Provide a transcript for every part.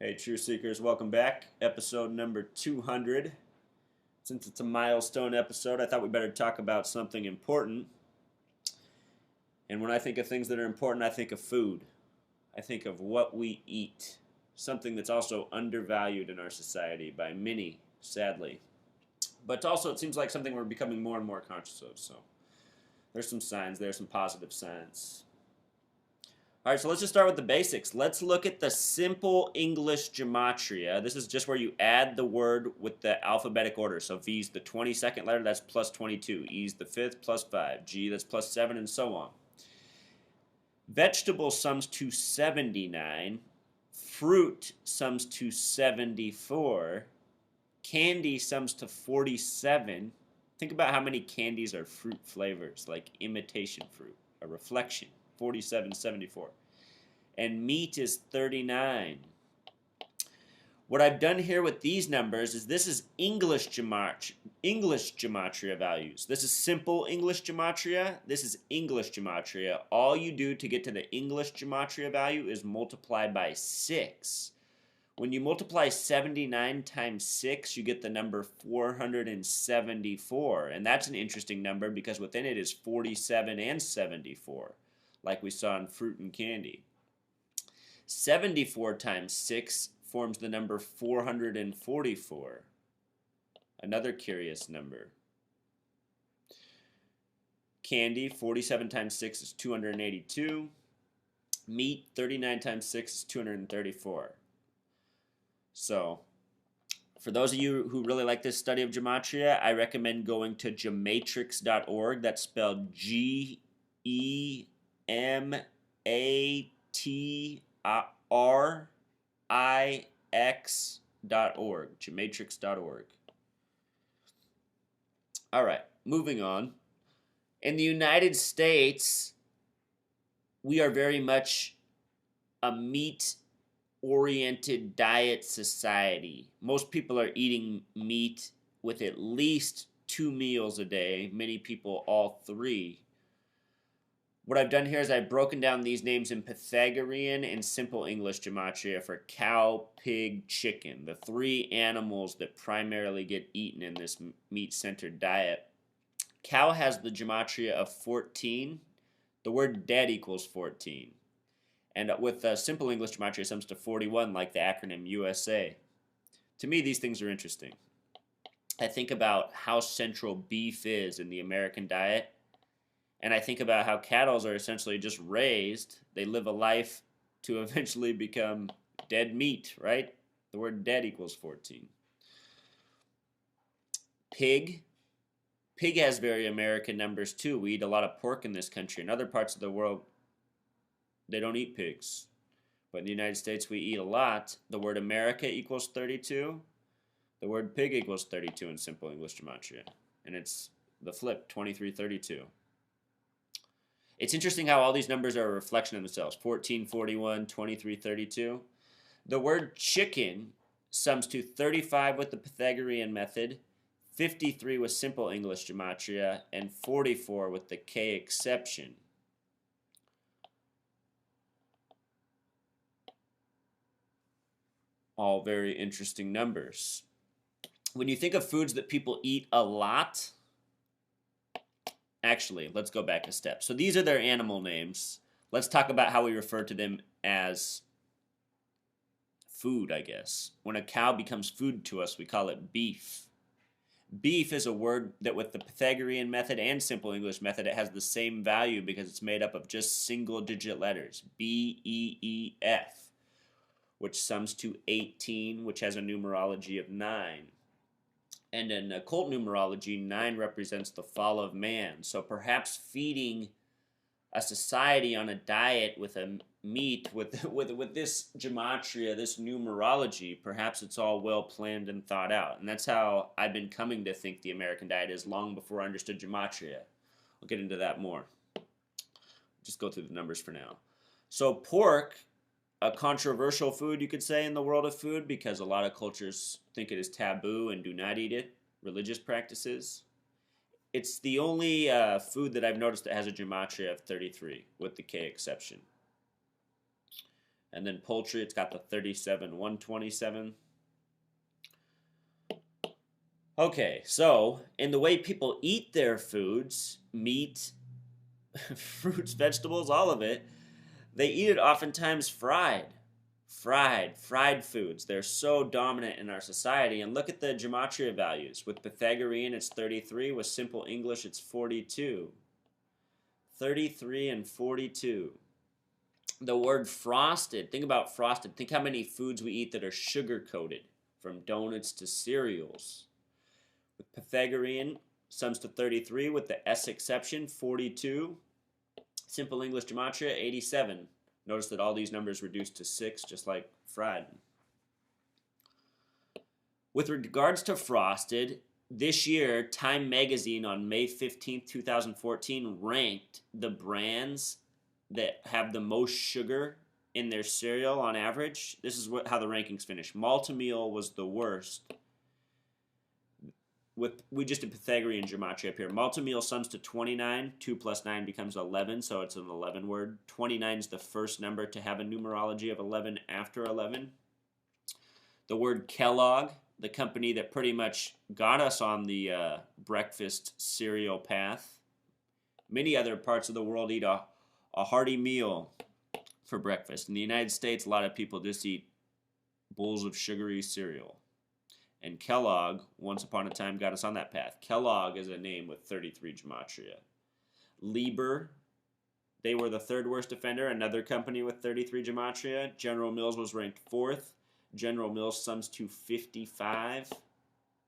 Hey, Truth Seekers, welcome back. Episode number 200. Since it's a milestone episode, I thought we better talk about something important. And when I think of things that are important, I think of food. I think of what we eat. Something that's also undervalued in our society by many, sadly. But also, it seems like something we're becoming more and more conscious of. So there's some signs, there's some positive signs. All right, so let's just start with the basics. Let's look at the simple English gematria. This is just where you add the word with the alphabetic order. So V is the 22nd letter, that's plus 22. E is the 5th, plus 5. G, that's plus 7, and so on. Vegetable sums to 79. Fruit sums to 74. Candy sums to 47. Think about how many candies are fruit flavors, like imitation fruit, a reflection. 47, 74. And meat is 39. What I've done here with these numbers is this is English gematria values. This is simple English gematria. This is English gematria. All you do to get to the English gematria value is multiply by 6. When you multiply 79 times 6, you get the number 474. And that's an interesting number because within it is 47 and 74. Like we saw in fruit and candy. 74 times 6 forms the number 444. Another curious number. Candy, 47 times 6 is 282. Meat, 39 times 6 is 234. So, for those of you who really like this study of gematria, I recommend going to gematrix.org. That's spelled GEMATRIX.org. Gematrix.org. All right, moving on. In the United States, we are very much a meat-oriented diet society. Most people are eating meat with at least 2 meals a day, many people all 3. What I've done here is I've broken down these names in Pythagorean and simple English gematria for cow, pig, chicken, the 3 animals that primarily get eaten in this meat-centered diet. Cow has the gematria of 14. The word dead equals 14. And with simple English gematria, it sums to 41, like the acronym USA. To me, these things are interesting. I think about how central beef is in the American diet. And I think about how cattle are essentially just raised. They live a life to eventually become dead meat, right? The word dead equals 14. Pig. Pig has very American numbers too. We eat a lot of pork in this country. In other parts of the world, they don't eat pigs. But in the United States, we eat a lot. The word America equals 32. The word pig equals 32 in simple English gematria. And it's the flip, 2332. It's interesting how all these numbers are a reflection of themselves. 14, 41, 23, 32. The word chicken sums to 35 with the Pythagorean method, 53 with simple English gematria, and 44 with the K exception. All very interesting numbers. When you think of foods that people eat a lot, actually, let's go back a step. So these are their animal names. Let's talk about how we refer to them as food, I guess. When a cow becomes food to us, we call it beef. Beef is a word that with the Pythagorean method and simple English method, it has the same value because it's made up of just single-digit letters, B-E-E-F, which sums to 18, which has a numerology of 9. And in occult numerology, 9 represents the fall of man. So perhaps feeding a society on a diet with a meat, with this gematria, this numerology, perhaps it's all well planned and thought out. And that's how I've been coming to think the American diet is long before I understood gematria. We'll get into that more. Just go through the numbers for now. So pork, a controversial food, you could say, in the world of food because a lot of cultures think it is taboo and do not eat it, religious practices. It's the only food that I've noticed that has a gematria of 33 with the K exception. And then poultry, it's got the 37,127. Okay, so in the way people eat their foods, meat, fruits, vegetables, all of it, they eat it oftentimes fried. Fried foods. They're so dominant in our society. And look at the gematria values. With Pythagorean, it's 33. With Simple English, it's 42. 33 and 42. The word frosted. Think about frosted. Think how many foods we eat that are sugar-coated, from donuts to cereals. With Pythagorean, sums to 33. With the S exception, 42. Simple English gematria, 87. Notice that all these numbers reduce to 6, just like fried. With regards to frosted, this year, Time Magazine on May 15th, 2014 ranked the brands that have the most sugar in their cereal on average. This is how the rankings finished. Malt-O-Meal was the worst. We just did Pythagorean gematria up here. Malt-O-Meal sums to 29. 2 plus 9 becomes 11, so it's an 11 word. 29 is the first number to have a numerology of 11 after 11. The word Kellogg, the company that pretty much got us on the breakfast cereal path. Many other parts of the world eat a hearty meal for breakfast. In the United States, a lot of people just eat bowls of sugary cereal. And Kellogg, once upon a time, got us on that path. Kellogg is a name with 33 gematria. Lieber, they were the third worst offender, another company with 33 gematria. General Mills was ranked 4th. General Mills sums to 55.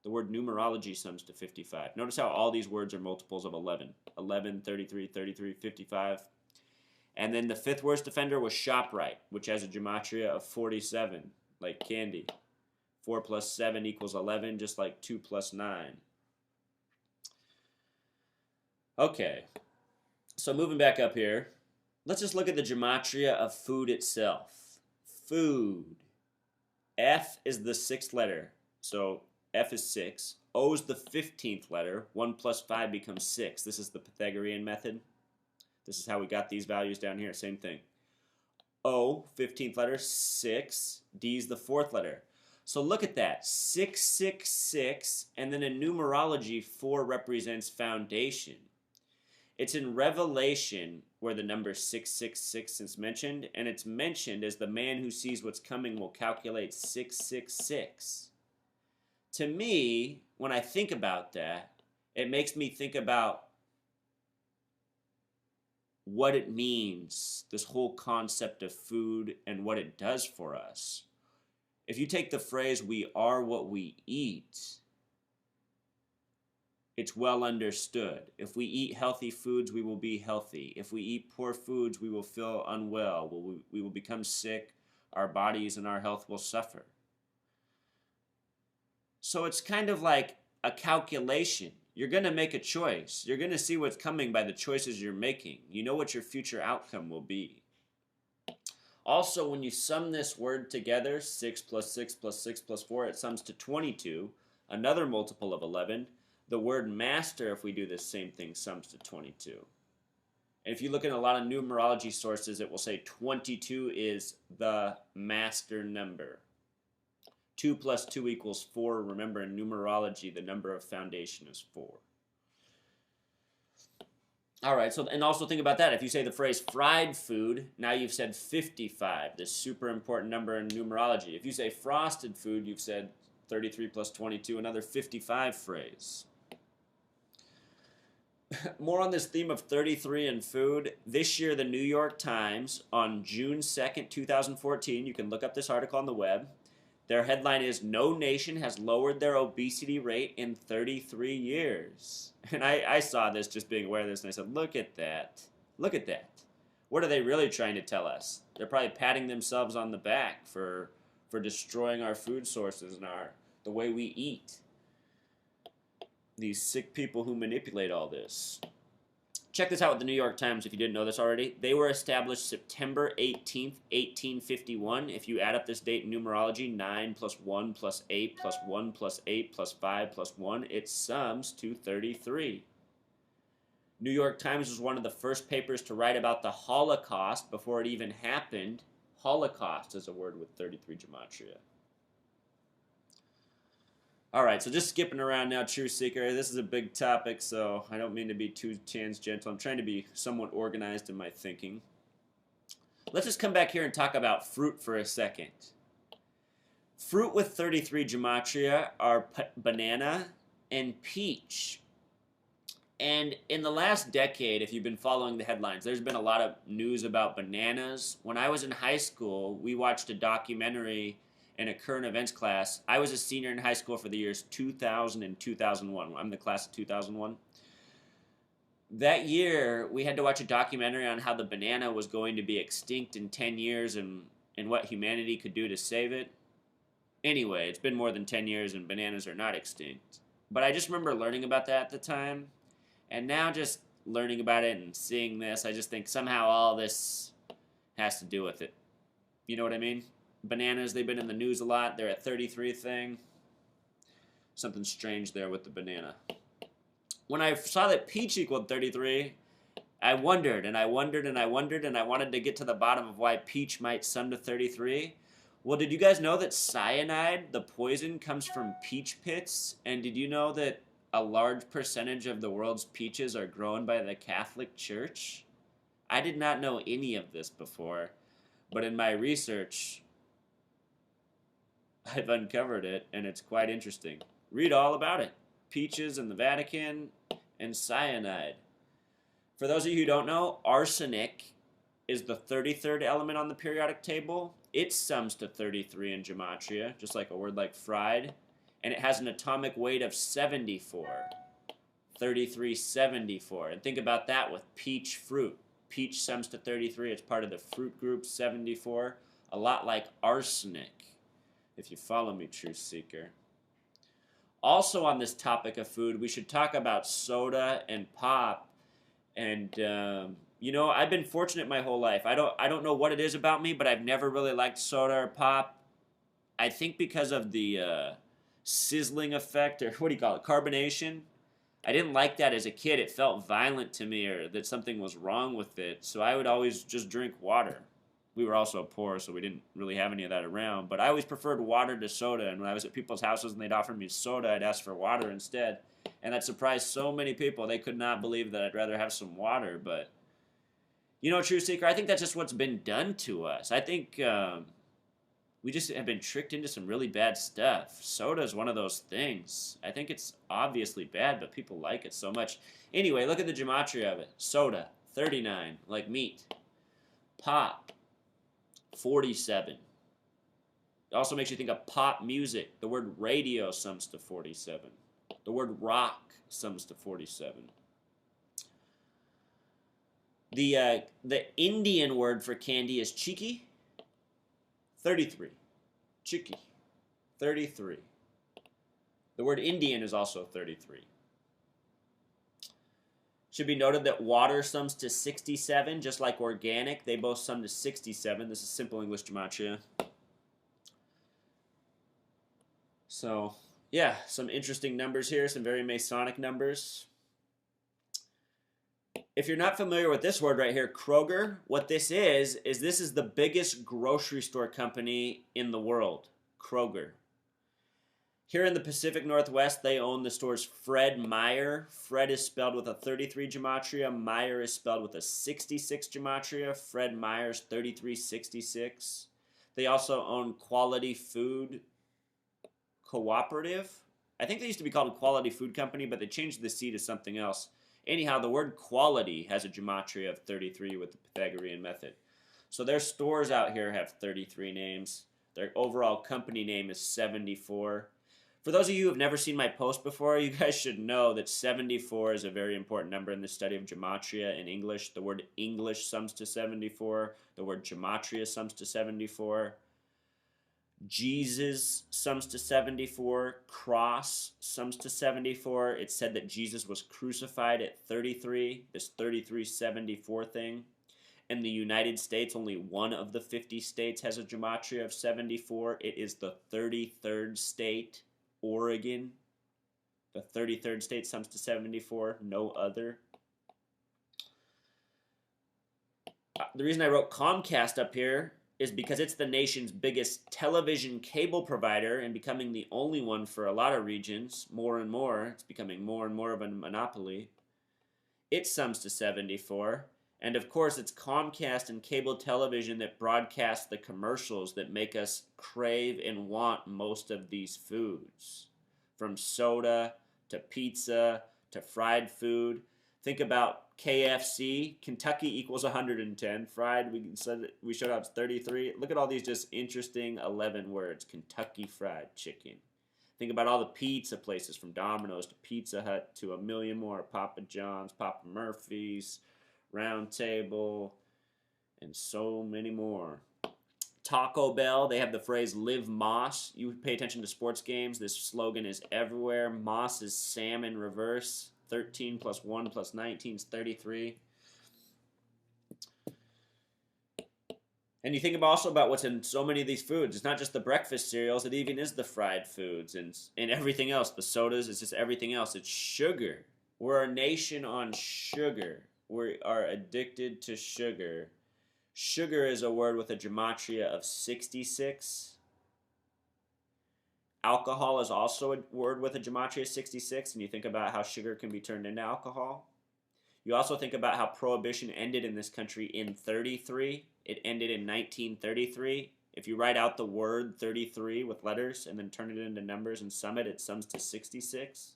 The word numerology sums to 55. Notice how all these words are multiples of 11. 11, 33, 33, 55. And then the 5th worst offender was ShopRite, which has a gematria of 47, like candy. 4 plus 7 equals 11, just like 2 plus 9. Okay, so moving back up here, let's just look at the gematria of food itself. Food. F is the 6th letter, so F is 6. O is the 15th letter. 1 plus 5 becomes 6. This is the Pythagorean method. This is how we got these values down here, same thing. O, 15th letter, 6. D is the 4th letter. So look at that, 666, and then in numerology, 4 represents foundation. It's in Revelation where the number 666 is mentioned, and it's mentioned as the man who sees what's coming will calculate 666. To me, when I think about that, it makes me think about what it means, this whole concept of food and what it does for us. If you take the phrase, we are what we eat, it's well understood. If we eat healthy foods, we will be healthy. If we eat poor foods, we will feel unwell. We will become sick. Our bodies and our health will suffer. So it's kind of like a calculation. You're going to make a choice. You're going to see what's coming by the choices you're making. You know what your future outcome will be. Also, when you sum this word together, 6 plus 6 plus 6 plus 4, it sums to 22, another multiple of 11. The word master, if we do this same thing, sums to 22. And if you look at a lot of numerology sources, it will say 22 is the master number. 2 plus 2 equals 4. Remember, in numerology, the number of foundation is 4. All right, so and also think about that. If you say the phrase fried food, now you've said 55, this super important number in numerology. If you say frosted food, you've said 33 plus 22, another 55 phrase. More on this theme of 33 and food. This year, the New York Times, on June 2nd, 2014, you can look up this article on the web. Their headline is, "No nation has lowered their obesity rate in 33 years." And I saw this, just being aware of this, and I said, look at that. Look at that. What are they really trying to tell us? They're probably patting themselves on the back for destroying our food sources and the way we eat. These sick people who manipulate all this. Check this out with the New York Times if you didn't know this already. They were established September 18th, 1851. If you add up this date in numerology, 9 plus 1 plus 8 plus 1 plus 8 plus 5 plus 1, it sums to 33. New York Times was one of the first papers to write about the Holocaust before it even happened. Holocaust is a word with 33 gematria. All right, so just skipping around now, Truth Seeker. This is a big topic, so I don't mean to be too tangential. I'm trying to be somewhat organized in my thinking. Let's just come back here and talk about fruit for a second. Fruit with 33 gematria are banana and peach. And in the last decade, if you've been following the headlines, there's been a lot of news about bananas. When I was in high school, we watched a documentary in a current events class. I was a senior in high school for the years 2000 and 2001. I'm the class of 2001. That year, we had to watch a documentary on how the banana was going to be extinct in 10 years and what humanity could do to save it. Anyway, it's been more than 10 years and bananas are not extinct. But I just remember learning about that at the time. And now just learning about it and seeing this, I just think somehow all this has to do with it. You know what I mean? Bananas, they've been in the news a lot. They're at 33 thing. Something strange there with the banana. When I saw that peach equaled 33, I wondered and I wondered and I wondered and I wanted to get to the bottom of why peach might sum to 33. Well, did you guys know that cyanide, the poison, comes from peach pits? And did you know that a large percentage of the world's peaches are grown by the Catholic Church? I did not know any of this before, but in my research, I've uncovered it, and it's quite interesting. Read all about it. Peaches and the Vatican and cyanide. For those of you who don't know, arsenic is the 33rd element on the periodic table. It sums to 33 in gematria, just like a word like fried. And it has an atomic weight of 74. 3374. And think about that with peach fruit. Peach sums to 33. It's part of the fruit group 74. A lot like arsenic, if you follow me, Truth Seeker. Also on this topic of food, we should talk about soda and pop. And, you know, I've been fortunate my whole life. I don't know what it is about me, but I've never really liked soda or pop. I think because of the sizzling effect, or what do you call it, carbonation. I didn't like that as a kid. It felt violent to me, or that something was wrong with it. So I would always just drink water. We were also poor, so we didn't really have any of that around. But I always preferred water to soda. And when I was at people's houses and they'd offer me soda, I'd ask for water instead. And that surprised so many people. They could not believe that I'd rather have some water. But, you know, Truth Seeker, I think that's just what's been done to us. I think we just have been tricked into some really bad stuff. Soda is one of those things. I think it's obviously bad, but people like it so much. Anyway, look at the gematria of it. Soda, 39, like meat. Pop, 47. It also makes you think of pop music. The word radio sums to 47. The word rock sums to 47. The Indian word for candy is cheeky. 33. Chicky. 33. The word Indian is also 33. Should be noted that water sums to 67, just like organic. They both sum to 67. This is simple English gematria. So, yeah, some interesting numbers here, some very Masonic numbers. If you're not familiar with this word right here, Kroger, what this is this is the biggest grocery store company in the world, Kroger. Here in the Pacific Northwest, they own the stores Fred Meyer. Fred is spelled with a 33 gematria. Meyer is spelled with a 66 gematria. Fred Meyer's 3366. They also own Quality Food Cooperative. I think they used to be called a Quality Food Company, but they changed the C to something else. Anyhow, the word quality has a gematria of 33 with the Pythagorean method. So their stores out here have 33 names. Their overall company name is 74. For those of you who have never seen my post before, you guys should know that 74 is a very important number in the study of gematria in English. The word English sums to 74. The word gematria sums to 74. Jesus sums to 74. Cross sums to 74. It's said that Jesus was crucified at 33, this 3374 thing. In the United States, only one of the 50 states has a gematria of 74. It is the 33rd state, Oregon. The 33rd state sums to 74, no other. The reason I wrote Comcast up here is because it's the nation's biggest television cable provider and becoming the only one for a lot of regions. More and more, it's becoming more and more of a monopoly. It sums to 74. And of course, it's Comcast and cable television that broadcast the commercials that make us crave and want most of these foods. From soda to pizza to fried food. Think about KFC. Kentucky equals 110. Fried, we showed up 33. Look at all these just interesting 11 words. Kentucky Fried Chicken. Think about all the pizza places from Domino's to Pizza Hut to a million more. Papa John's, Papa Murphy's, Round Table, and so many more. Taco Bell, they have the phrase "Live Moss." You pay attention to sports games, this slogan is everywhere. Moss is Sam in reverse. 13 plus 1 plus 19 is 33. And you think also about what's in so many of these foods. It's not just the breakfast cereals, it even is the fried foods and everything else. The sodas, it's just everything else. It's sugar. We're a nation on sugar. We are addicted to sugar. Sugar is a word with a gematria of 66. Alcohol is also a word with a gematria of 66, and you think about how sugar can be turned into alcohol. You also think about how Prohibition ended in this country in 33. It ended in 1933. If you write out the word 33 with letters and then turn it into numbers and sum it, it sums to 66.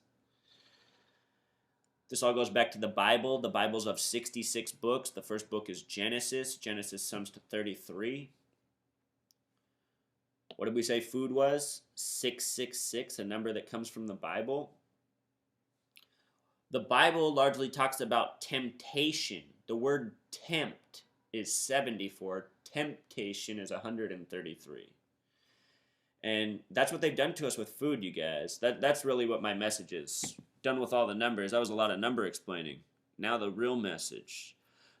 This all goes back to the Bible. The Bible's of 66 books. The first book is Genesis. Genesis sums to 33. What did we say food was? 666, a number that comes from the Bible. The Bible largely talks about temptation. The word tempt is 74. Temptation is 133. And that's what they've done to us with food, you guys. That's really what my message is. Done with all the numbers. That was a lot of number explaining. Now the real message.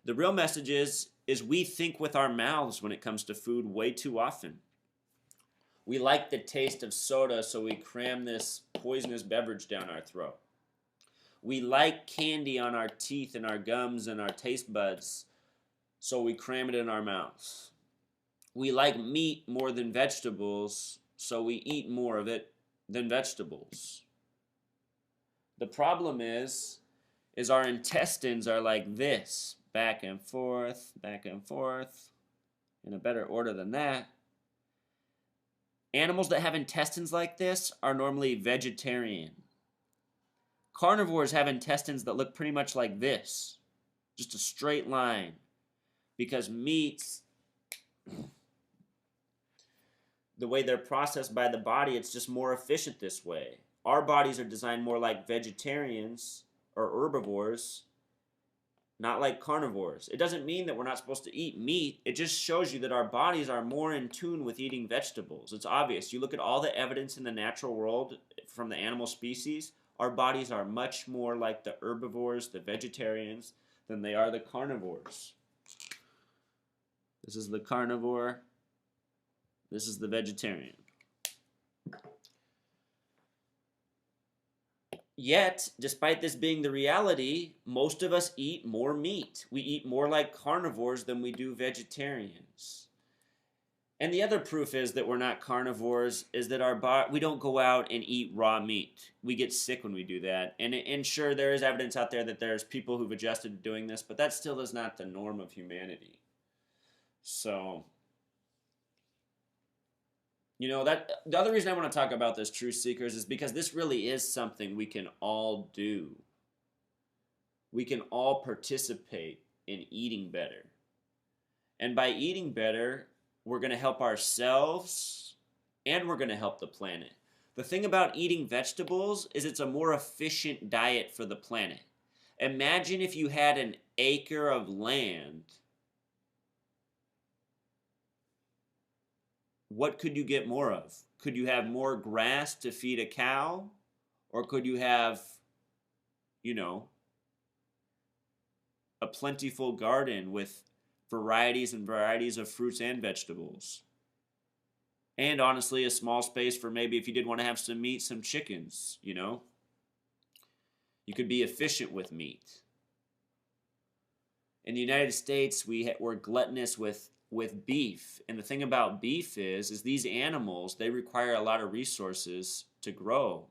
The real message is we think with our mouths when it comes to food way too often. We like the taste of soda, so we cram this poisonous beverage down our throat. We like candy on our teeth and our gums and our taste buds, so we cram it in our mouths. We like meat more than vegetables, so we eat more of it than vegetables. The problem is our intestines are like this, back and forth, in a better order than that. Animals that have intestines like this are normally vegetarian. Carnivores have intestines that look pretty much like this, just a straight line, because meats, the way they're processed by the body, it's just more efficient this way. Our bodies are designed more like vegetarians or herbivores, not like carnivores. It doesn't mean that we're not supposed to eat meat. It just shows you that our bodies are more in tune with eating vegetables. It's obvious. You look at all the evidence in the natural world from the animal species, our bodies are much more like the herbivores, the vegetarians, than they are the carnivores. This is the carnivore. This is the vegetarian. Yet, despite this being the reality, most of us eat more meat. We eat more like carnivores than we do vegetarians. And the other proof is that we're not carnivores is that we don't go out and eat raw meat. We get sick when we do that. And sure, there is evidence out there that there's people who've adjusted to doing this, but that still is not the norm of humanity. So, you know, the other reason I want to talk about this, Truth Seekers, is because this really is something we can all do. We can all participate in eating better. And by eating better, we're going to help ourselves and we're going to help the planet. The thing about eating vegetables is it's a more efficient diet for the planet. Imagine if you had an acre of land. What could you get more of? Could you have more grass to feed a cow? Or could you have, you know, a plentiful garden with varieties and varieties of fruits and vegetables? And honestly, a small space for maybe if you did want to have some meat, some chickens, you know? You could be efficient with meat. In the United States, we're gluttonous with with beef. And the thing about beef is these animals, they require a lot of resources to grow.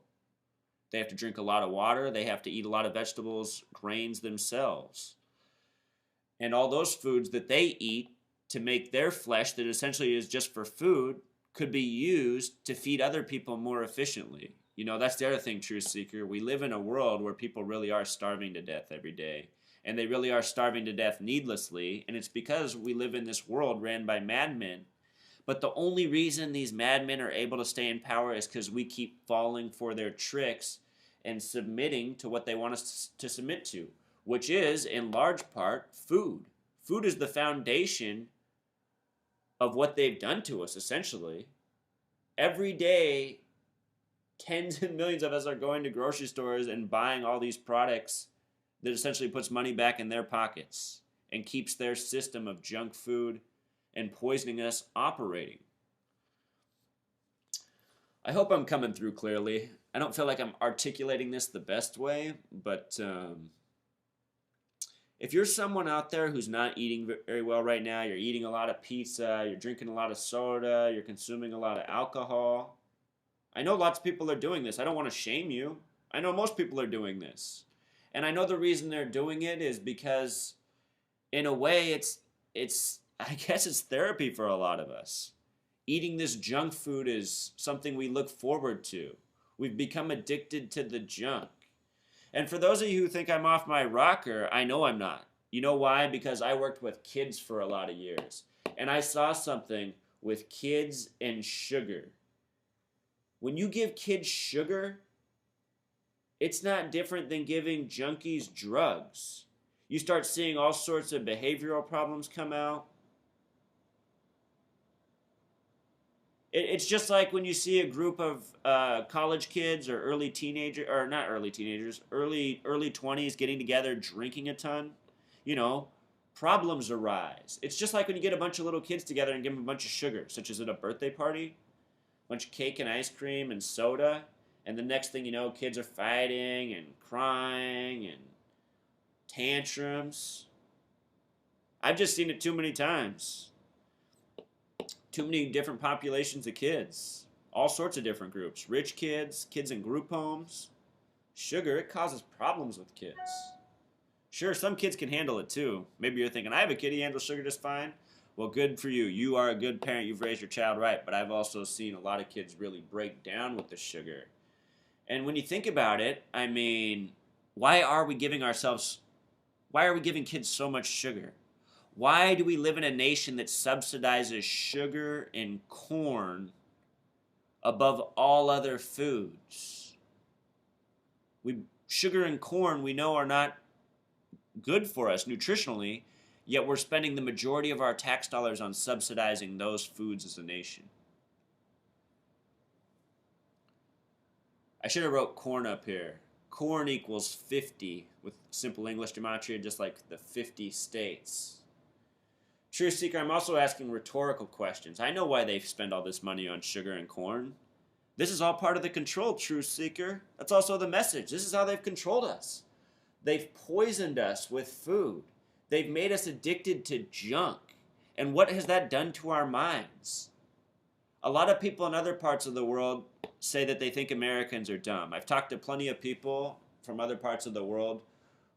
They have to drink a lot of water. They have to eat a lot of vegetables, grains themselves. And all those foods that they eat to make their flesh, that essentially is just for food, could be used to feed other people more efficiently. You know, that's the other thing, Truth Seeker. We live in a world where people really are starving to death every day. And they really are starving to death needlessly. And it's because we live in this world ran by madmen. But the only reason these madmen are able to stay in power is because we keep falling for their tricks and submitting to what they want us to submit to, which is, in large part, food. Food is the foundation of what they've done to us, essentially. Every day, tens and millions of us are going to grocery stores and buying all these products that essentially puts money back in their pockets and keeps their system of junk food and poisoning us operating. I hope I'm coming through clearly. I don't feel like I'm articulating this the best way, but if you're someone out there who's not eating very well right now, you're eating a lot of pizza, you're drinking a lot of soda, you're consuming a lot of alcohol. I know lots of people are doing this. I don't want to shame you. I know most people are doing this. And I know the reason they're doing it is because, in a way, I guess it's therapy for a lot of us. Eating this junk food is something we look forward to. We've become addicted to the junk. And for those of you who think I'm off my rocker, I know I'm not. You know why? Because I worked with kids for a lot of years. And I saw something with kids and sugar. When you give kids sugar, it's not different than giving junkies drugs. You start seeing all sorts of behavioral problems come out. It's just like when you see a group of college kids or early 20s getting together, drinking a ton. You know, problems arise. It's just like when you get a bunch of little kids together and give them a bunch of sugar, such as at a birthday party, a bunch of cake and ice cream and soda, and the next thing you know, kids are fighting and crying and tantrums. I've just seen it too many times. Too many different populations of kids. All sorts of different groups. Rich kids, kids in group homes. Sugar, it causes problems with kids. Sure, some kids can handle it too. Maybe you're thinking, I have a kid, he handles sugar just fine. Well, good for you. You are a good parent. You've raised your child right. But I've also seen a lot of kids really break down with the sugar. And when you think about it, I mean, why are we giving kids so much sugar? Why do we live in a nation that subsidizes sugar and corn above all other foods? Sugar and corn we know are not good for us nutritionally, yet we're spending the majority of our tax dollars on subsidizing those foods as a nation. I should have wrote corn up here. Corn equals 50 with simple English gematria, just like the 50 states. Truth Seeker, I'm also asking rhetorical questions. I know why they spend all this money on sugar and corn. This is all part of the control, Truth Seeker. That's also the message. This is how they've controlled us. They've poisoned us with food. They've made us addicted to junk. And what has that done to our minds? A lot of people in other parts of the world say that they think Americans are dumb. I've talked to plenty of people from other parts of the world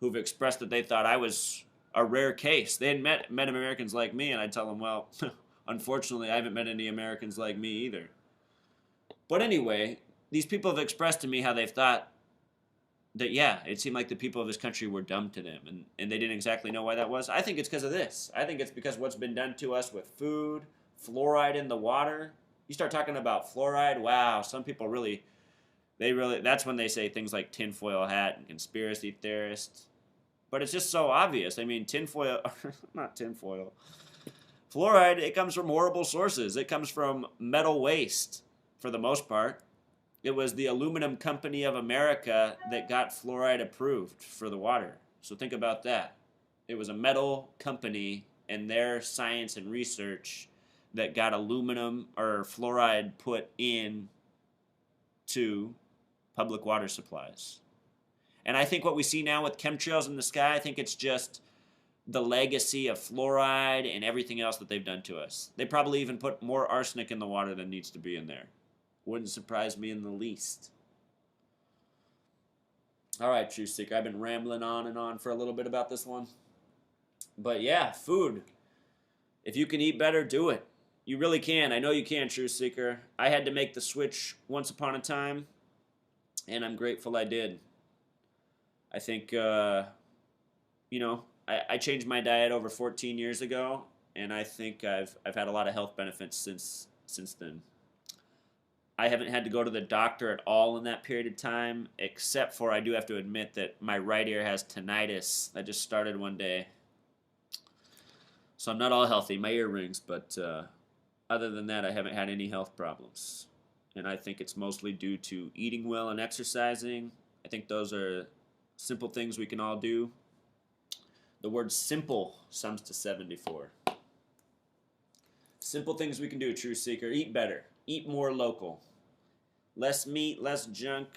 who've expressed that they thought I was a rare case. They had met Americans like me, and I'd tell them, well, unfortunately, I haven't met any Americans like me either. But anyway, these people have expressed to me how they've thought that, yeah, it seemed like the people of this country were dumb to them, and they didn't exactly know why that was. I think it's because of this. I think it's because what's been done to us with food, fluoride in the water. You start talking about fluoride, wow, some people really, that's when they say things like tinfoil hat and conspiracy theorists. But it's just so obvious. I mean, not tinfoil. Fluoride, it comes from horrible sources. It comes from metal waste, for the most part. It was the Aluminum Company of America that got fluoride approved for the water. So think about that. It was a metal company and their science and research that got aluminum or fluoride put in to public water supplies. And I think what we see now with chemtrails in the sky, I think it's just the legacy of fluoride and everything else that they've done to us. They probably even put more arsenic in the water than needs to be in there. Wouldn't surprise me in the least. All right, Truth Seeker, I've been rambling on and on for a little bit about this one. But yeah, food. If you can eat better, do it. You really can. I know you can, Truth Seeker. I had to make the switch once upon a time, and I'm grateful I did. I think, I changed my diet over 14 years ago, and I think I've had a lot of health benefits since then. I haven't had to go to the doctor at all in that period of time, except for I do have to admit that my right ear has tinnitus. That just started one day. So I'm not all healthy. My ear rings, but other than that, I haven't had any health problems. And I think it's mostly due to eating well and exercising. I think those are simple things we can all do. The word simple sums to 74. Simple things we can do, Truth Seeker. Eat better. Eat more local. Less meat, less junk,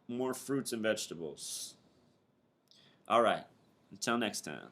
more fruits and vegetables. All right. Until next time.